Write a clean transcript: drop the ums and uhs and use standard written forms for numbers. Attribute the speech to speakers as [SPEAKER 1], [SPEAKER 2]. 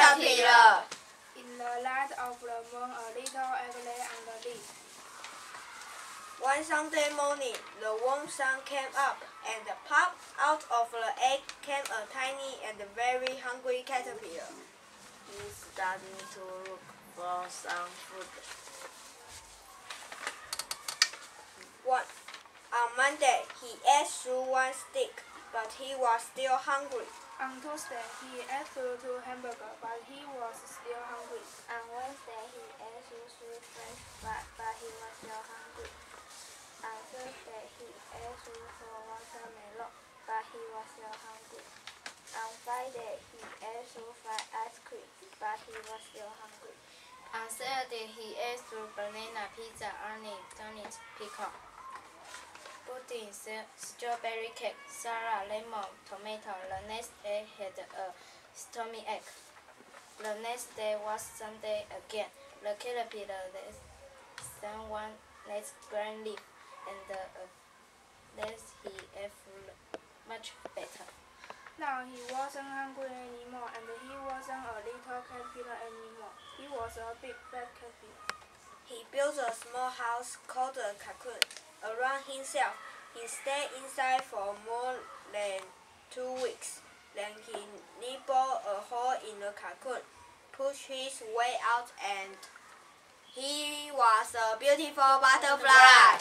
[SPEAKER 1] caterpillar.
[SPEAKER 2] In the light of the moon, a little egg lay on the leaf.
[SPEAKER 3] One Sunday morning, the warm sun came up, and popped out of the egg came a tiny and very hungry caterpillar.
[SPEAKER 1] He started to look for some food.
[SPEAKER 3] On Monday, he ate through one stick, but he was still hungry.
[SPEAKER 2] On Tuesday, he ate through 2 hamburgers, but he was still hungry.
[SPEAKER 4] On Wednesday, he ate through 3 French fries, but he was still hungry. On Thursday, he ate through 4 watermelon, but he was still hungry. On Friday, he ate through 5 ice cream, but he was still hungry.
[SPEAKER 5] On Saturday, he ate through banana, pizza, onion, donuts, pecan, pudding, strawberry cake, salad, lemon, tomato. The next day had a stormy egg. The next day was Sunday again. The caterpillar lay someone next green leaf, and less he ate much better.
[SPEAKER 2] Now he wasn't hungry anymore, and he wasn't a little caterpillar anymore. He was a big fat caterpillar.
[SPEAKER 3] He built a small house called a cocoon around himself. He stayed inside for more than 2 weeks. Then he nibbled a hole in the cocoon, pushed his way out, and he was a beautiful butterfly.